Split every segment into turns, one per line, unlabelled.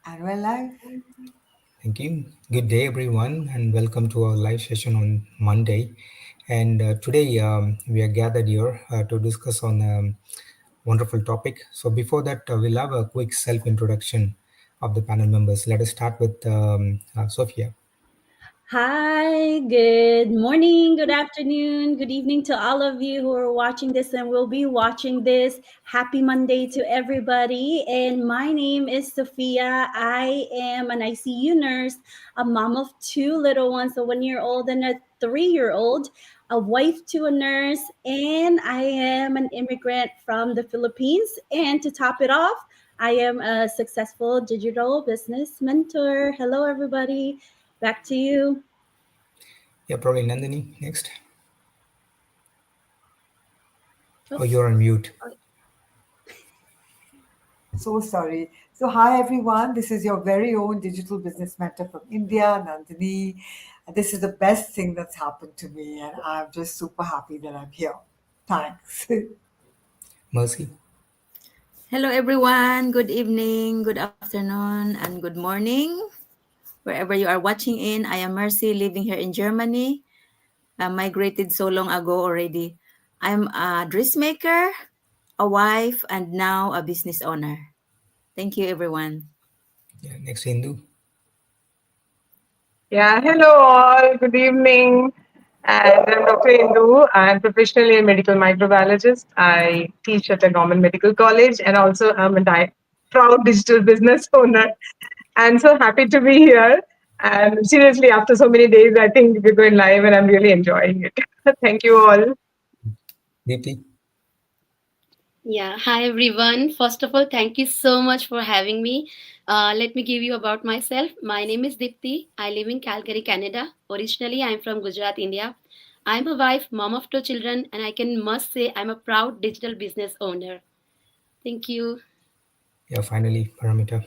And we're live.
Thank you. Good day, everyone, and welcome to our live session on Monday. And today we are gathered here to discuss on a wonderful topic. So before that, we'll have a quick self-introduction of the panel members. Let us start with Sophia.
Hi, good morning, good afternoon, good evening to all of you who are watching this and will be watching this. Happy Monday to everybody. And my name is Sophia. I am an ICU nurse, a mom of two little ones, a 1 year old and a 3 year old, a wife to a nurse, and I am an immigrant from the Philippines. And to top it off, I am a successful digital business mentor. Hello, everybody. Back to you.
Yeah, probably Nandini next. Oh,
Oops.
you're on mute.
So sorry. So, hi everyone. This is your very own digital business mentor from India, Nandini. This is the best thing that's happened to me, and I'm just super happy that I'm here. Thanks.
Mercy.
Hello, everyone. Good evening, good afternoon, and good morning. Wherever you are watching in, I am Mercy, living here in Germany. I migrated so long ago already. I'm a dressmaker, a wife, and now a business owner. Thank you, everyone.
Yeah, next Hindu.
Yeah, hello all. Good evening. And I'm Dr. Indu. I'm professionally a medical microbiologist. I teach at a government medical college and also I'm a proud digital business owner. And so happy to be here. And seriously, after so many days, I think we're going live and I'm really enjoying it. Thank you all.
Deepti.
Yeah, hi everyone. First of all, thank you so much for having me. Let me give you about myself. My name is Dipti. I live in Calgary, Canada. Originally, I'm from Gujarat, India. I'm a wife, mom of two children, and I can must say I'm a proud digital business owner. Thank you.
Yeah, finally, Paramita.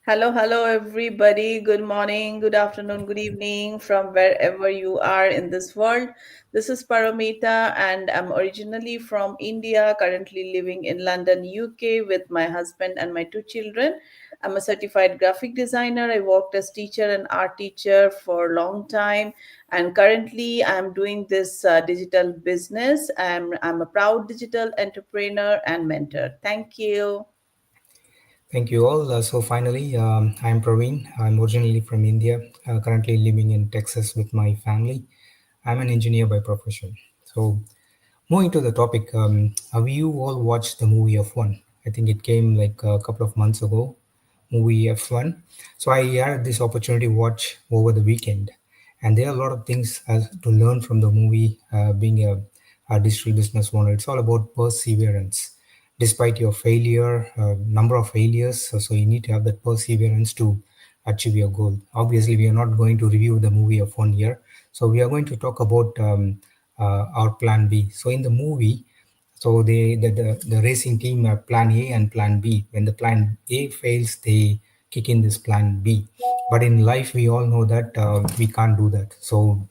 Hello, everybody. Good morning, good afternoon, good evening from wherever you are in this world. This is Paramita, and I'm originally from India, currently living in London, UK, with my husband and my two children. I'm a certified graphic designer. I worked as teacher and art teacher for a long time, and currently I'm doing this digital business. I'm a proud digital entrepreneur and mentor. Thank you.
Thank you all. So finally, I'm Praveen. I'm originally from India, currently living in Texas with my family. I'm an engineer by profession. So moving to the topic, have you all watched the movie F1? I think it came like a couple of months ago, movie F1. So I had this opportunity to watch over the weekend, and there are a lot of things to learn from the movie. Being a digital business owner, it's all about perseverance. Despite your failure, number of failures, so you need to have that perseverance to achieve your goal. Obviously, we are not going to review the movie F1 here, so we are going to talk about our plan B. So in the movie, so the racing team have plan A and plan B. When the plan A fails, they kick in this plan B. But in life, we all know that we can't do that. So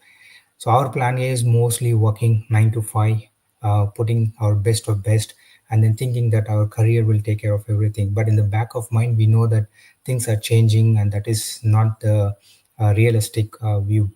our plan A is mostly working 9 to 5, putting our best of best, and then thinking that our career will take care of everything. But in the back of mind, we know that things are changing, and that is not the realistic view.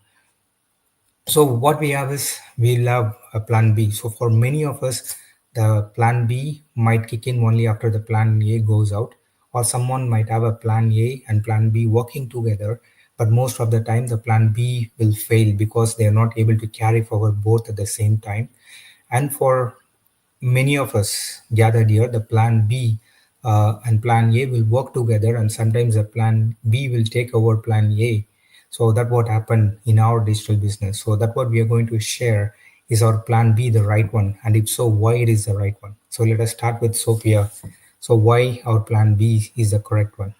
So what we have is we'll have a plan B. So for many of us, the plan B might kick in only after the plan A goes out, or someone might have a plan A and plan B working together, but most of the time the plan B will fail because they are not able to carry forward both at the same time. And for many of us gathered here, the plan B and plan A will work together, and sometimes the plan B will take over plan A. So that what happened in our digital business. So that what we are going to share is our plan B the right one, and if so, why it is the right one. So let us start with Sophia. So why our plan B is the correct one?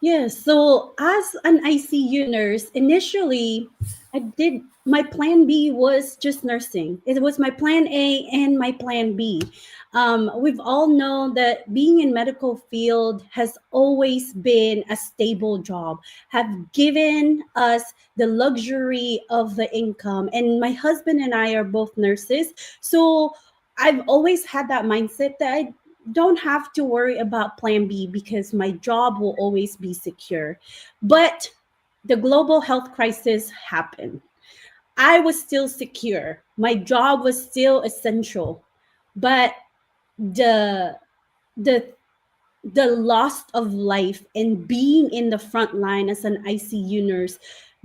Yes. So, as an ICU nurse, initially, I did my plan B was just nursing. It was my plan A and my plan B. We've all known that being in medical field has always been a stable job, have given us the luxury of the income. And my husband and I are both nurses, so I've always had that mindset that don't have to worry about plan B because my job will always be secure. But the global health crisis happened. I was still secure. My job was still essential. But the the the loss of life and being in the front line as an ICU nurse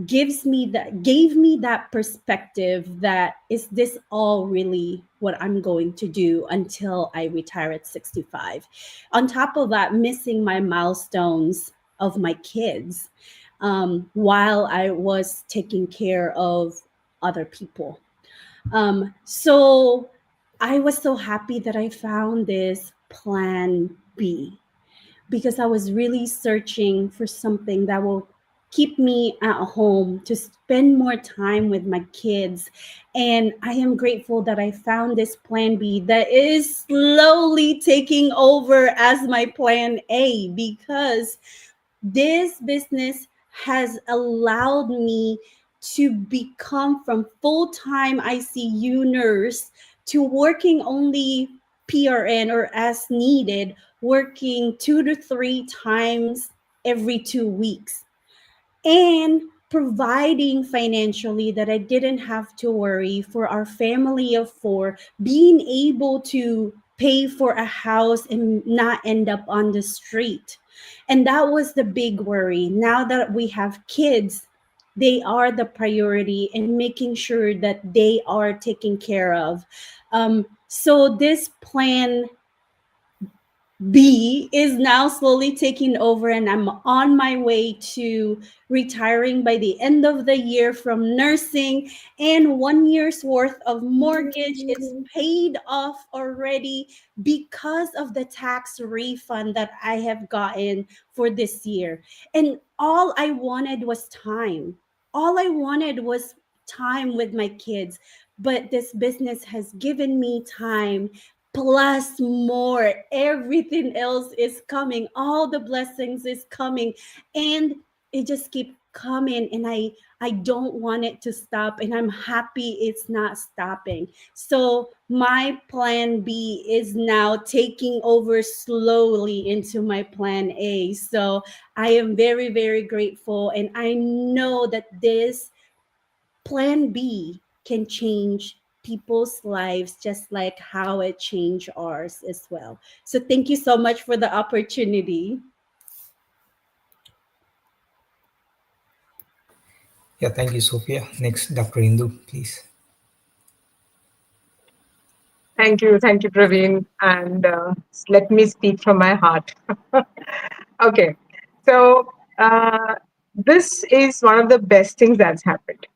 gave me that perspective that is this all really what I'm going to do until I retire at 65. On top of that, missing my milestones of my kids while I was taking care of other people. So I was so happy that I found this plan B because I was really searching for something that will keep me at home to spend more time with my kids. And I am grateful that I found this plan B that is slowly taking over as my plan A because this business has allowed me to become from full-time ICU nurse to working only PRN or as needed, working 2 to 3 times every 2 weeks and providing financially that I didn't have to worry for our family of four, being able to pay for a house and not end up on the street. And that was the big worry. Now that we have kids, they are the priority and making sure that they are taken care of. So this plan B is now slowly taking over, and I'm on my way to retiring by the end of the year from nursing, and 1 year's worth of mortgage is paid off already because of the tax refund that I have gotten for this year. And all I wanted was time. All I wanted was time with my kids, but this business has given me time plus more. Everything else is coming, all the blessings is coming, and it just keep coming, and I don't want it to stop, and I'm happy it's not stopping. So my plan B is now taking over slowly into my plan A. So I am very, very grateful, and I know that this plan B can change people's lives just like how it changed ours as well. So thank you so much for the opportunity.
Yeah, thank you, Sophia. Next, Dr. Indu, please.
Thank you, Praveen. And let me speak from my heart. Okay, so this is one of the best things that's happened.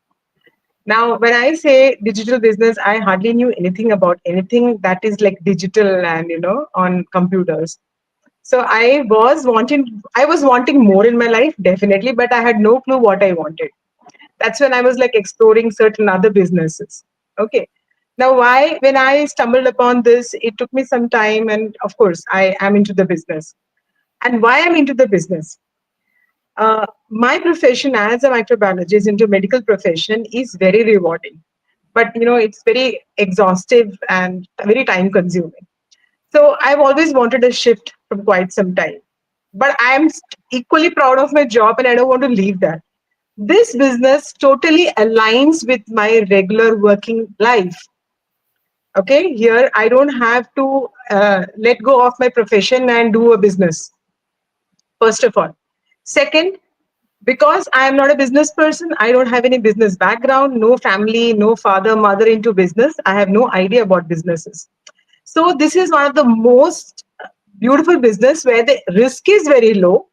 Now, when I say digital business, I hardly knew anything about anything that is like digital and on computers. So I was wanting more in my life, definitely, but I had no clue what I wanted. That's when I was like exploring certain other businesses. Okay. Now, why, when I stumbled upon this, it took me some time. And of course, I am into the business. And why I'm into the business? My profession as a microbiologist into medical profession is very rewarding. But, it's very exhaustive and very time consuming. So I've always wanted a shift from quite some time. But I'm equally proud of my job and I don't want to leave that. This business totally aligns with my regular working life. Okay, here I don't have to let go of my profession and do a business, first of all. Second, because I am not a business person, I don't have any business background, no family, no father, mother into business. I have no idea about businesses. So this is one of the most beautiful business where the risk is very low,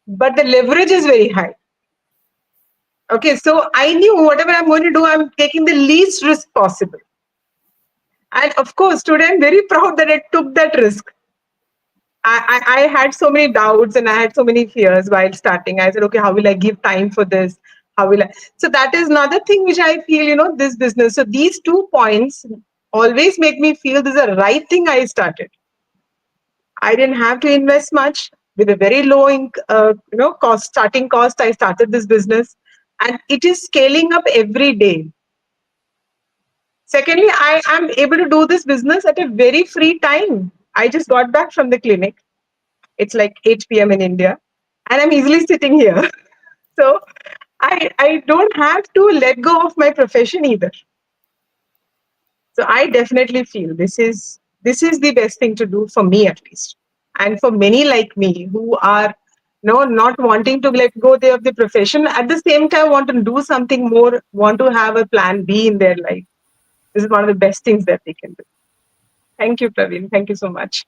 but the leverage is very high. Okay, so I knew whatever I'm going to do, I'm taking the least risk possible. And of course, today I'm very proud that I took that risk. I had so many doubts and I had so many fears while starting. I said, okay, how will I give time for this? How will I? So that is another thing which I feel, this business. So these 2 points always make me feel this is the right thing I started. I didn't have to invest much with a very low, starting cost. I started this business, and it is scaling up every day. Secondly, I am able to do this business at a very free time. I just got back from the clinic. It's like 8 p.m. in India, and I'm easily sitting here. So I don't have to let go of my profession either. So I definitely feel this is the best thing to do for me, at least, and for many like me who are not wanting to let go of the profession, at the same time want to do something more, want to have a plan B in their life. This is one of the best things that they can do. Thank you, Praveen. Thank you so much.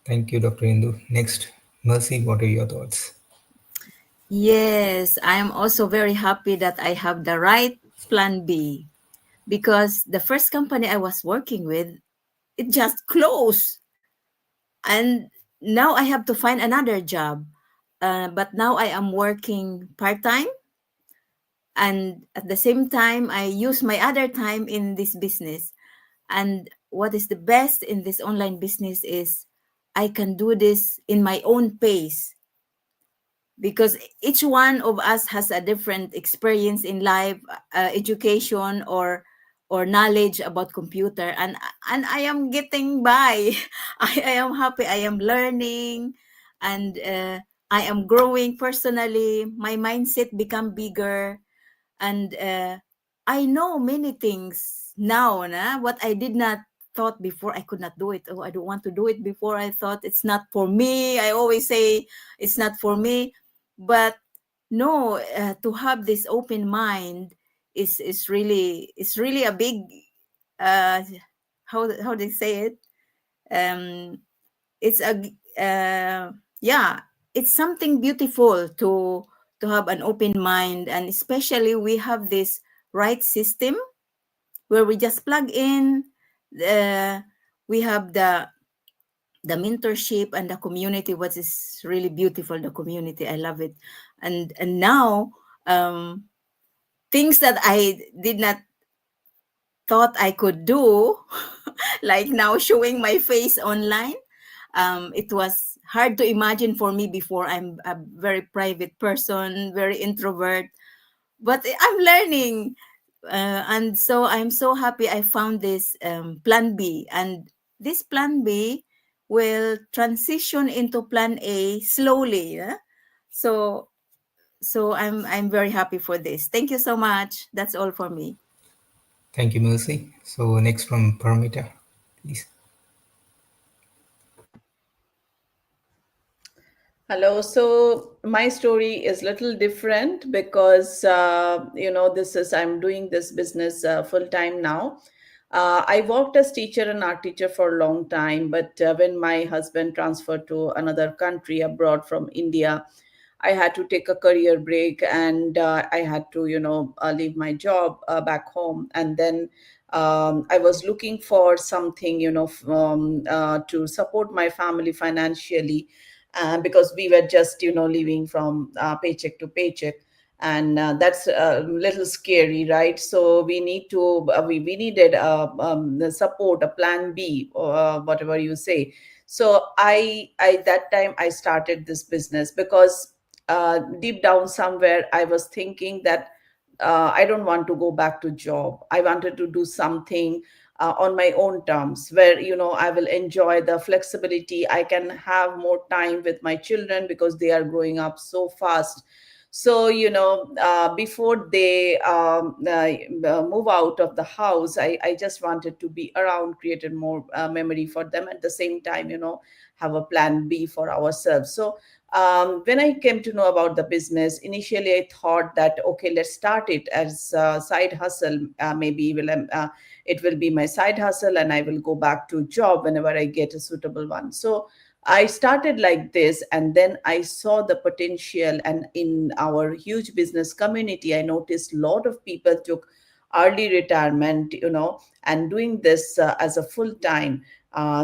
Thank you, Dr. Indu. Next, Mercy, what are your thoughts?
Yes, I am also very happy that I have the right plan B, because the first company I was working with, it just closed. And now I have to find another job. But now I am working part time, and at the same time, I use my other time in this business. And what is the best in this online business is I can do this in my own pace, because each one of us has a different experience in life, education, or knowledge about computer, and I am getting by. I am happy, I am learning, and I am growing personally. My mindset become bigger, and I know many things now, what I did not thought before. I could not do it. Oh, I don't want to do it. Before I thought it's not for me. I always say it's not for me. But no, to have this open mind is really a big, uh how they say it, um it's a yeah, it's something beautiful to have an open mind. And especially we have this right system where we just plug in, uh, we have the mentorship and the community, what is really beautiful, the community, I love it. And now, things that I did not thought I could do, like now showing my face online, it was hard to imagine for me before. I'm a very private person, very introvert, but I'm learning. And so I'm so happy I found this plan B. And this plan B will transition into plan A slowly. Yeah? So I'm very happy for this. Thank you so much. That's all for me.
Thank you, Mercy. So next from Paramita, please.
Hello. So my story is little different because I'm doing this business full time now. I worked as teacher and art teacher for a long time, but when my husband transferred to another country abroad from India, I had to take a career break, and I had to leave my job back home. And then I was looking for something to support my family financially, because we were just living from paycheck to paycheck, and that's a little scary, right? So we we needed the support, a plan B, or whatever you say. So I that time I started this business because deep down somewhere I was thinking that I don't want to go back to job. I wanted to do something on my own terms, where I will enjoy the flexibility. I can have more time with my children because they are growing up so fast. So before they move out of the house, I just wanted to be around, created more memory for them, at the same time have a plan B for ourselves. So when I came to know about the business, initially I thought that, okay, let's start it as a side hustle. Maybe it will be my side hustle, and I will go back to job whenever I get a suitable one. So I started like this, and then I saw the potential. And in our huge business community, I noticed a lot of people took early retirement, and doing this as a full time.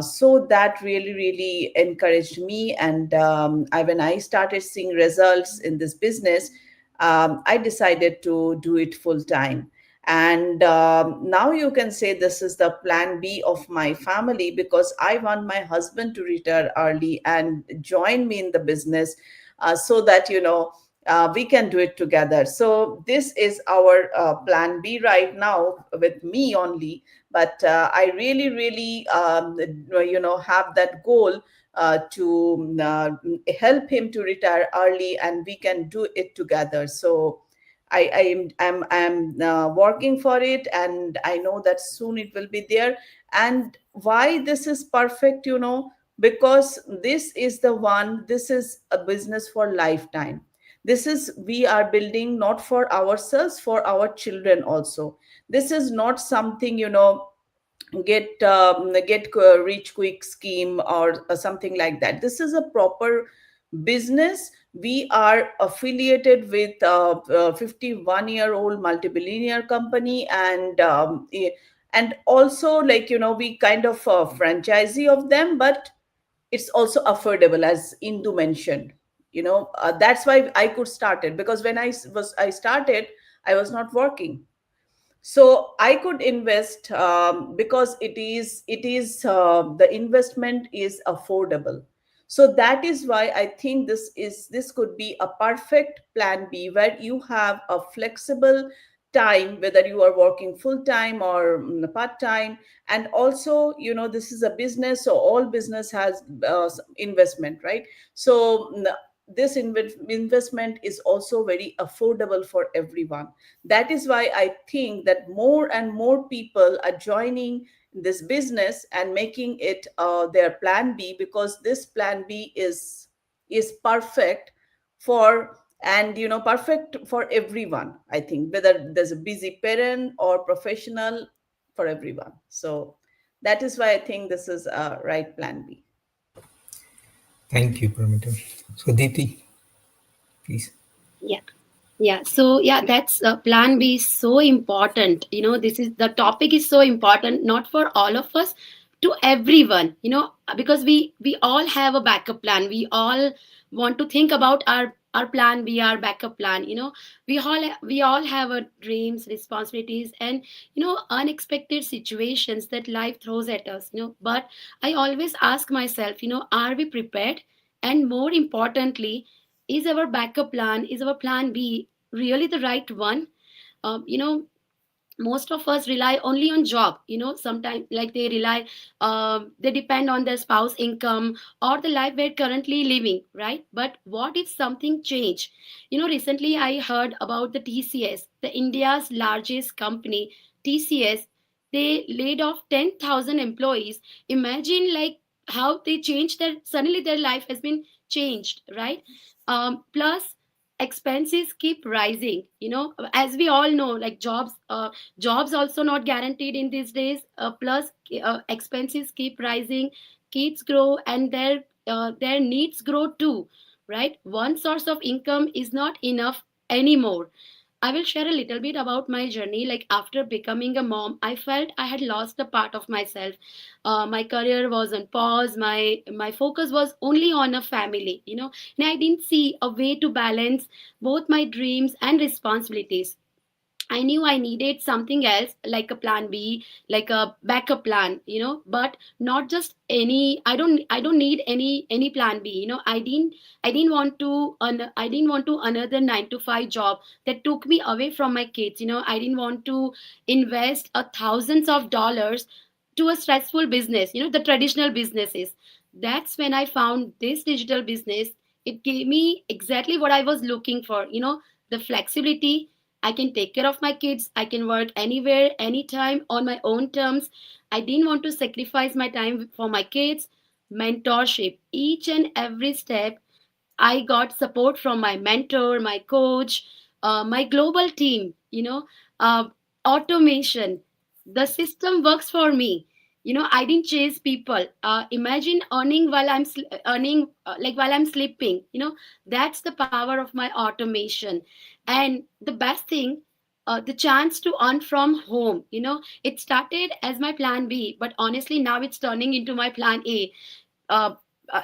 So that really, really encouraged me. And when I started seeing results in this business, I decided to do it full time. And now you can say this is the plan B of my family, because I want my husband to retire early and join me in the business, so that we can do it together. So this is our plan B right now, with me only. But I really have that goal to help him to retire early, and we can do it together. So I'm working for it, and I know that soon it will be there. And why this is perfect, because this is a business for lifetime. This is, we are building not for ourselves, for our children also. This is not something, get rich quick scheme or something like that. This is a proper business. We are affiliated with a 51-year-old multi-billionaire company, and also, like, we kind of franchisee of them, but it's also affordable, as Indu mentioned. That's why I could start it, because when I started, I was not working, so I could invest, because it is the investment is affordable. So that is why I think this could be a perfect plan B, where you have a flexible time, whether you are working full time or part time. And also, this is a business, so all business has investment, right? So this investment is also very affordable for everyone. That is why I think that more and more people are joining this business and making it their plan B, because this plan B is perfect for, and perfect for everyone. I think whether there's a busy parent or professional, for everyone. So that is why I think this is a right plan B.
Thank you, Paramita. So, Deepti, please.
Yeah. Yeah, so yeah, that's plan B is so important. This is the topic is so important, not for all of us, to everyone. Because we all have a backup plan. We all want to think about our plan B, our backup plan. We all have our dreams, responsibilities, and unexpected situations that life throws at us. But I always ask myself, are we prepared? And more importantly, is our backup plan, is our plan B really the right one? um, you know Most of us rely only on job. Sometimes, like, they depend on their spouse income or the life we're currently living, right? But what if something change? Recently I heard about the TCS, the India's largest company. TCS, they laid off 10,000 employees. Imagine, like, how they changed their, suddenly their life has been changed, right? Plus, expenses keep rising. As we all know, like, jobs also not guaranteed in these days. Plus, expenses keep rising, kids grow, and their needs grow too, right? One source of income is not enough anymore. I will share a little bit about my journey. Like, after becoming a mom, I felt I had lost a part of myself. My career was on pause. My focus was only on a family, and I didn't see a way to balance both my dreams and responsibilities. I knew I needed something else, like a plan B, like a backup plan, but not just any. I don't need any plan B. I didn't want to another 9 to 5 job that took me away from my kids. I didn't want to invest thousands of dollars to a stressful business. The traditional businesses. That's when I found this digital business. It gave me exactly what I was looking for. The flexibility. I can take care of my kids. I can work anywhere, anytime, on my own terms. I didn't want to sacrifice my time for my kids. Mentorship. Each and every step, I got support from my mentor, my coach, my global team. Uh, Automation. The system works for me. I didn't chase people. Imagine earning while while I'm sleeping. That's the power of my automation. And the best thing, the chance to earn from home. It started as my plan B, but honestly now it's turning into my plan A. uh,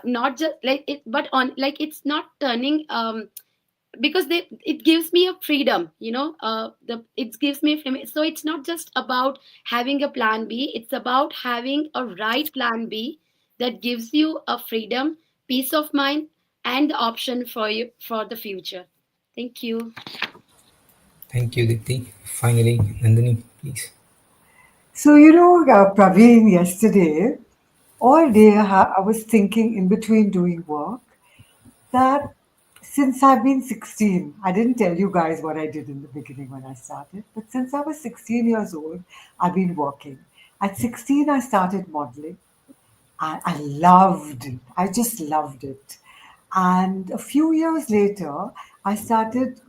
not just like it, but on, like, it's not turning, because it gives me a freedom. It gives me freedom. So it's not just about having a plan B, it's about having a right plan B that gives you a freedom, peace of mind, and the option for you for the future. Thank you.
Thank you, Deepti. Finally, Nandini, please.
So, Praveen, yesterday, all day I was thinking in between doing work that since I've been 16, I didn't tell you guys what I did in the beginning when I started, but since I was 16 years old, I've been working. At 16, I started modeling. I loved it. I just loved it. And a few years later, I started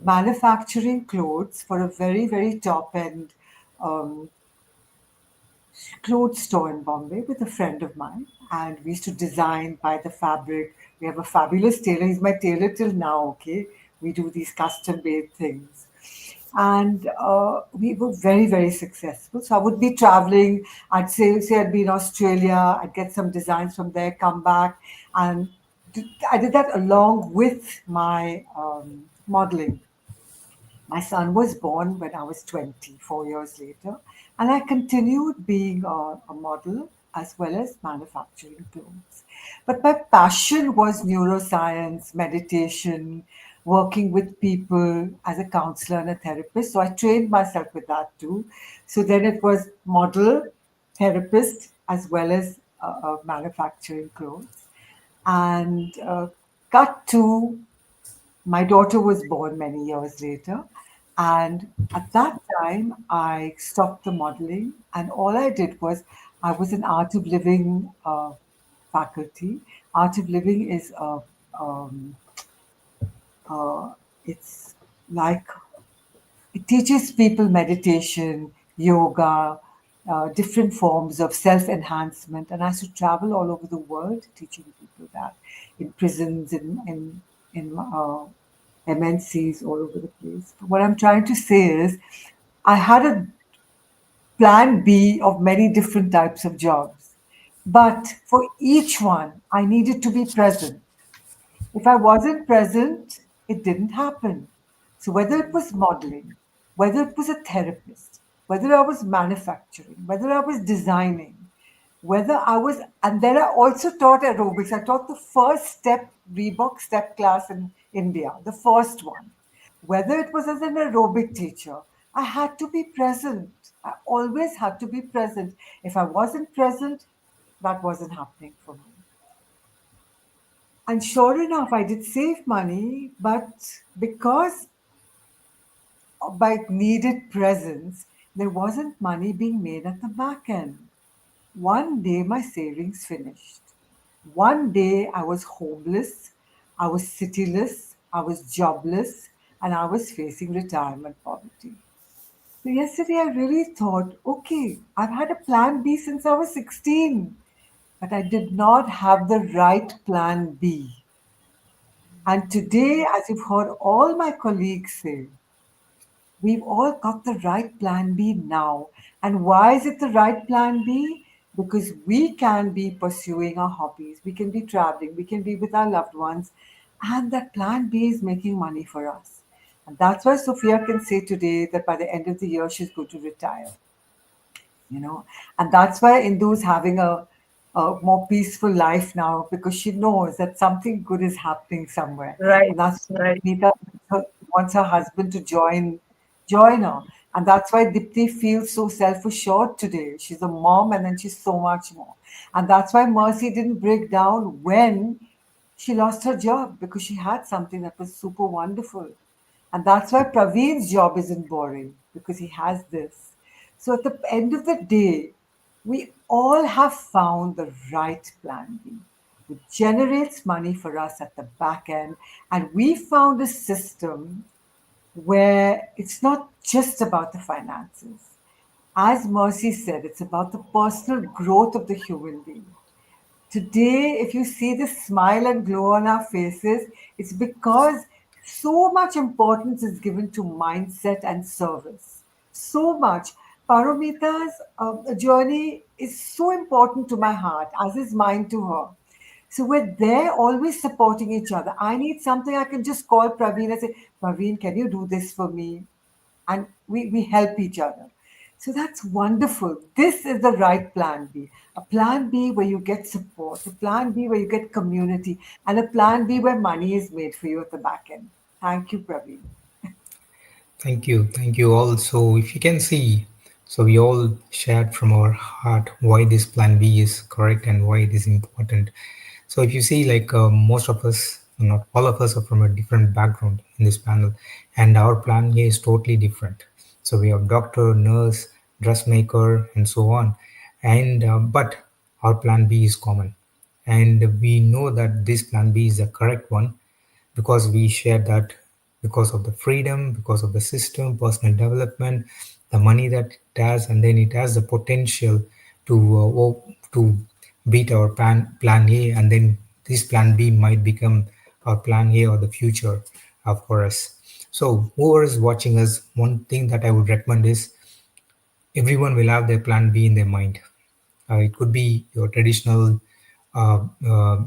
manufacturing clothes for a very, very top end um, clothes store in Bombay with a friend of mine. And we used to design, buy the fabric. We have a fabulous tailor. He's my tailor till now, okay? We do these custom made things. And we were very, very successful. So I would be traveling. Say I'd be in Australia. I'd get some designs from there, come back. And I did that along with my modeling. My son was born when I was 20, 4 years later, and I continued being a model as well as manufacturing clothes. But my passion was neuroscience, meditation, working with people as a counselor and a therapist. So I trained myself with that too. So then it was model, therapist, as well as manufacturing clothes. And cut to my daughter was born many years later. And at that time, I stopped the modeling. And all I did was, I was an Art of Living faculty. Art of Living is um, uh, it's like it teaches people meditation, yoga, different forms of self enhancement. And I used to travel all over the world teaching people that in prisons, in MNCs, all over the place. But what I'm trying to say is, I had a plan B of many different types of jobs. But for each one, I needed to be present. If I wasn't present, it didn't happen. So whether it was modeling, whether it was a therapist, whether I was manufacturing, whether I was designing, whether I was, and then I also taught aerobics. I taught the first step Reebok step class in India, the first one. Whether it was as an aerobic teacher, I had to be present. I always had to be present. If I wasn't present, that wasn't happening for me. And sure enough, I did save money, but because of my needed presence, there wasn't money being made at the back end. One day, my savings finished. One day, I was homeless, I was cityless, I was jobless, and I was facing retirement poverty. So, yesterday, I really thought, okay, I've had a plan B since I was 16, but I did not have the right plan B. And today, as you've heard all my colleagues say, we've all got the right plan B now. And why is it the right plan B? Because we can be pursuing our hobbies, we can be traveling, we can be with our loved ones, and that plan B is making money for us. And that's why Sophia can say today that by the end of the year, she's going to retire, you know. And that's why Indu's having a more peaceful life now because she knows that something good is happening somewhere.
Right,
And that's why
right.
Nita wants her husband to join her. And that's why Dipti feels so self-assured today. She's a mom and then she's so much more. And that's why Mercy didn't break down when she lost her job because she had something that was super wonderful. And that's why Praveen's job isn't boring because he has this. So at the end of the day, we all have found the right plan B, which generates money for us at the back end. And we found a system where it's not just about the finances. As Mercy said, it's about the personal growth of the human being. Today, if you see the smile and glow on our faces, it's because so much importance is given to mindset and service. So much. Paromita's journey is so important to my heart, as is mine to her. So we're there always supporting each other. I need something, I can just call Praveen and say, Praveen, can you do this for me? And we help each other. So that's wonderful. This is the right plan B. A plan B where you get support, a plan B where you get community, and a plan B where money is made for you at the back end. Thank you, Praveen.
Thank you. Thank you all. So, if you can see, So we all shared from our heart why this plan B is correct and why it is important. So if you see, like most of us, not all of us, are from a different background in this panel, and our plan A is totally different. So we have doctor, nurse, dressmaker, and so on, and but our plan B is common, and we know that this plan B is the correct one because we share that, because of the freedom, because of the system, personal development, the money that it has, and then it has the potential to beat our plan A, and then this plan B might become our plan A or the future for us. So whoever is watching us, one thing that I would recommend is everyone will have their plan B in their mind. It could be your traditional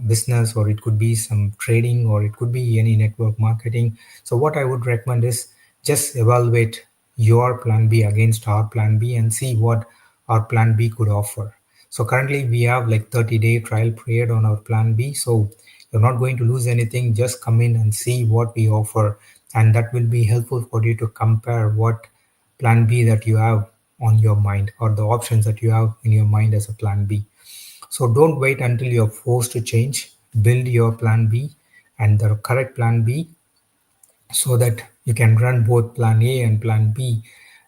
business, or it could be some trading, or it could be any network marketing. So what I would recommend is just evaluate your plan B against our plan B and see what our plan B could offer. So currently we have like 30-day trial period on our plan B. So you're not going to lose anything. Just come in and see what we offer, and that will be helpful for you to compare what plan B that you have on your mind, or the options that you have in your mind as a plan B. So don't wait until you're forced to change. Build your plan B and the correct plan B so that you can run both plan A and plan B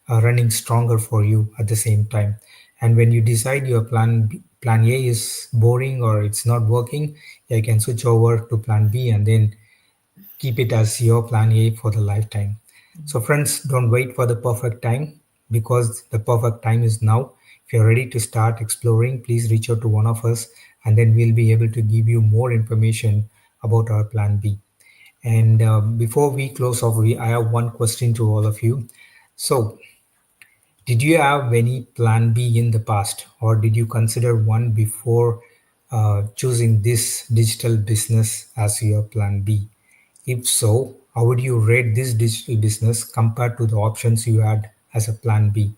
running stronger for you at the same time. And when you decide your plan A is boring or it's not working, you can switch over to plan B and then keep it as your plan A for the lifetime. So friends, don't wait for the perfect time, because the perfect time is now. If you're ready to start exploring, please reach out to one of us, and then we'll be able to give you more information about our plan B. And before we close off, I have one question to all of you. So did you have any plan B in the past, or did you consider one before choosing this digital business as your plan B? If so, how would you rate this digital business compared to the options you had as a plan B?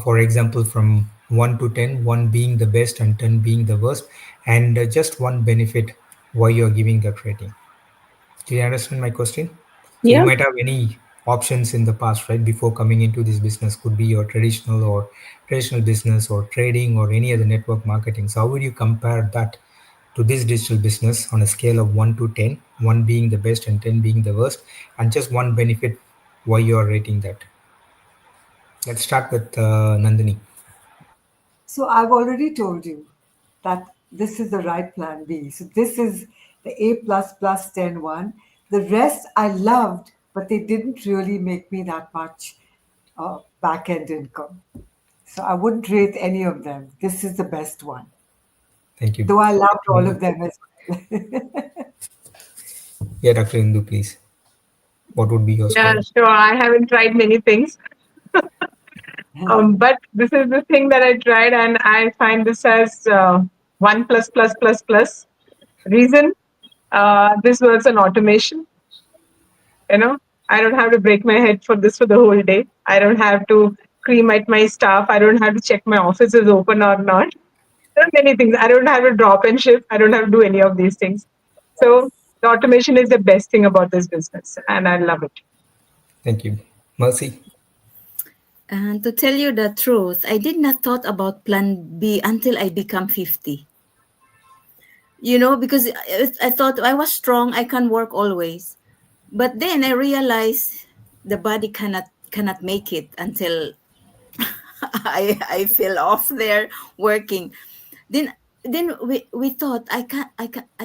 For example, from 1 to 10, 1 being the best and 10 being the worst, and just one benefit why you're giving that rating. Do you understand my question? So you
Yeah.
might have any options in the past, right? Before coming into this business, could be your traditional business or trading or any other network marketing. So how would you compare that to this digital business on a scale of 1 to 10, 1 being the best and 10 being the worst, and just one benefit why you are rating that? Let's start with Nandini.
So I've already told you that this is the right plan B. So this is the A plus plus 10 one. The rest I loved, but they didn't really make me that much back end income. So I wouldn't rate any of them. This is the best one.
Thank you.
Though I loved all of them as well.
Yeah, Dr. Indu, please. What would be your
Yeah,
score?
sure. I haven't tried many things. But this is the thing that I tried, and I find this as 1 plus plus plus plus. Reason, this works on automation. You know, I don't have to break my head for this for the whole day. I don't have to scream at my staff. I don't have to check my office is open or not. There are many things. I don't have to drop and ship. I don't have to do any of these things. So the automation is the best thing about this business, and I love it.
Thank you. Mercy?
And to tell you the truth, I did not thought about plan B until I become 50. You know, because I thought I was strong, I can work always. But then I realized the body cannot make it until I fell off there working. Then we thought I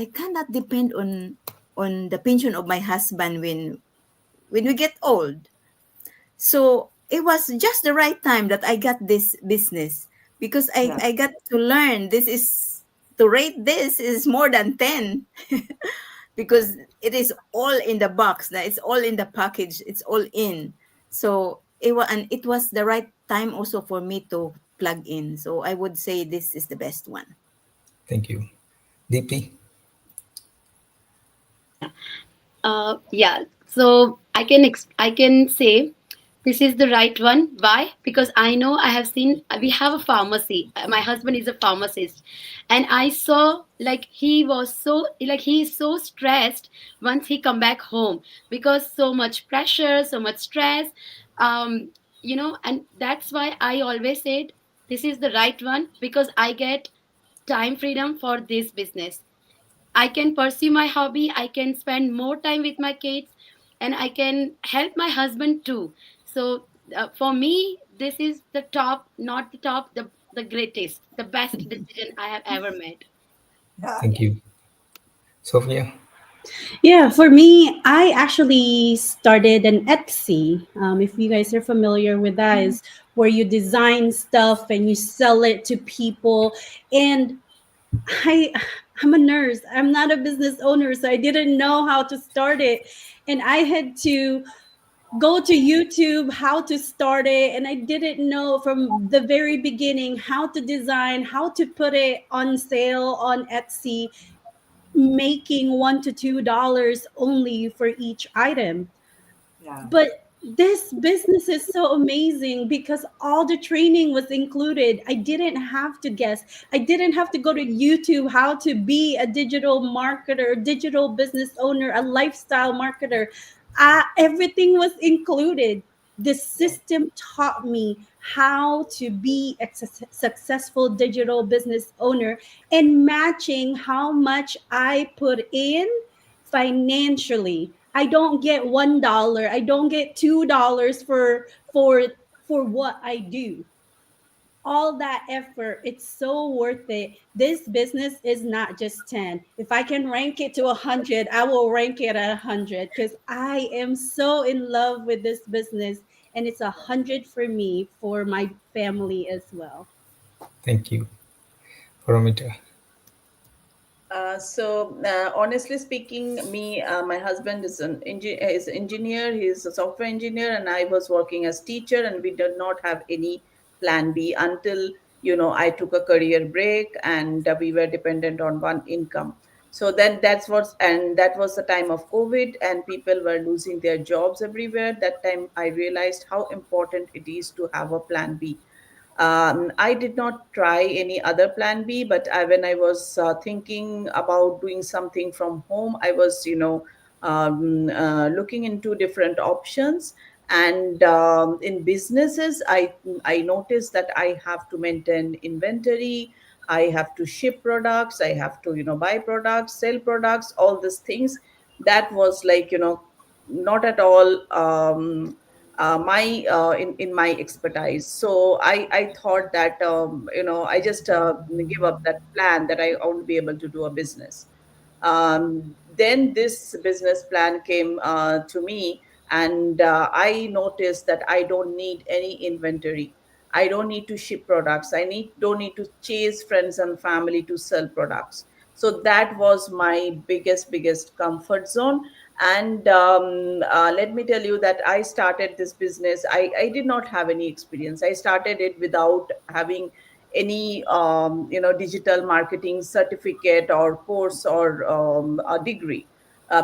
cannot depend on the pension of my husband when we get old. So it was just the right time that I got this business, because
Yeah.
I got to learn this is to rate this is more than 10 because it is all in the box. Now it's all in the package. It's all in. So it was the right time also for me to plug in. So I would say this is the best one.
Thank you. Deepti?
Yeah. So I can say this is the right one. Why? Because I know I have seen, we have a pharmacy. My husband is a pharmacist, and I saw like he is so stressed once he come back home, because so much pressure, so much stress. and that's why I always said this is the right one, because I get time freedom for this business. I can pursue my hobby, I can spend more time with my kids, and I can help my husband too. So for me, this is the top, not the top, the greatest, the best decision I have ever made.
Yeah.
Thank you. Sophia?
Yeah, for me, I actually started an Etsy. If you guys are familiar with that, is where you design stuff and you sell it to people. And I, I'm a nurse. I'm not a business owner, so I didn't know how to start it, and I had to go to YouTube how to start it, and I didn't know from the very beginning how to design, how to put it on sale on Etsy, making $1 to $2 only for each item.
Yeah.
But this business is so amazing because all the training was included. I didn't have to guess. I didn't have to go to YouTube how to be a digital marketer, digital business owner, a lifestyle marketer. Everything was included. The system taught me how to be a successful digital business owner, and matching how much I put in financially. I don't get $1. I don't get $2 for what I do. All that effort, it's so worth it. This business is not just 10. If I can rank it to 100, I will rank it at 100 because I am so in love with this business, and it's 100 for me, for my family as well.
Thank you. Paramita?
Honestly speaking, my husband is is engineer. He's a software engineer, and I was working as teacher, and we did not have any plan B until I took a career break, and we were dependent on one income. So then that was the time of COVID, and people were losing their jobs everywhere. That time I realized how important it is to have a plan B. I did not try any other plan B, but when I was thinking about doing something from home, I was, looking into different options. And in businesses, I noticed that I have to maintain inventory, I have to ship products, I have to, buy products, sell products, all these things. That was like, not at all. My in my expertise. So I thought that I just give up that plan that I won't be able to do a business. Then this business plan came to me, and I noticed that I don't need any inventory. I don't need to ship products. Don't need to chase friends and family to sell products. So that was my biggest comfort zone. And let me tell you that I started this business. I did not have any experience. I started it without having any digital marketing certificate or course or a degree,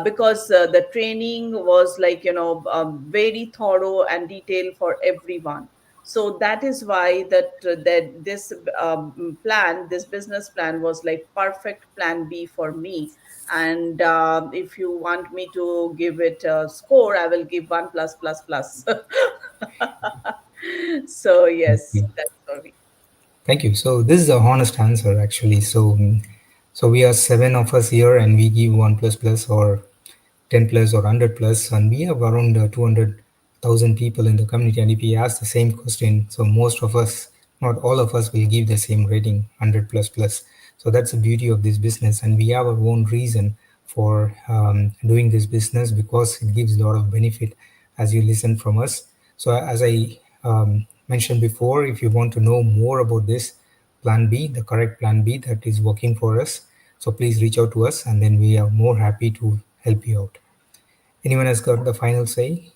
because the training was like very thorough and detailed for everyone. So that is why that this this business plan was like perfect plan B for me. And if you want me to give it a score, I will give 1+++. So
Thank
yes,
you.
that's for me.
Thank you. So this is a honest answer, actually. So we are seven of us here, and we give 1++ or 10 plus or 100 plus, and we have around 200,000 people in the community. And if we ask the same question, so most of us, not all of us, will give the same rating, 100++. So that's the beauty of this business, and we have our own reason for doing this business, because it gives a lot of benefit, as you listen from us. So as I mentioned before, if you want to know more about this plan B, the correct plan B that is working for us, so please reach out to us, and then we are more happy to help you out. Anyone has got the final say?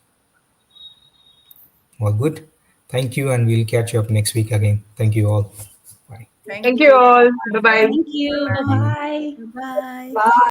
All good. Thank you, and we'll catch you up next week again. Thank you all. Bye.
Thank
Thank you
you.
all. Bye bye.
Thank you.
Thank you.
Bye bye.
Bye.
Bye.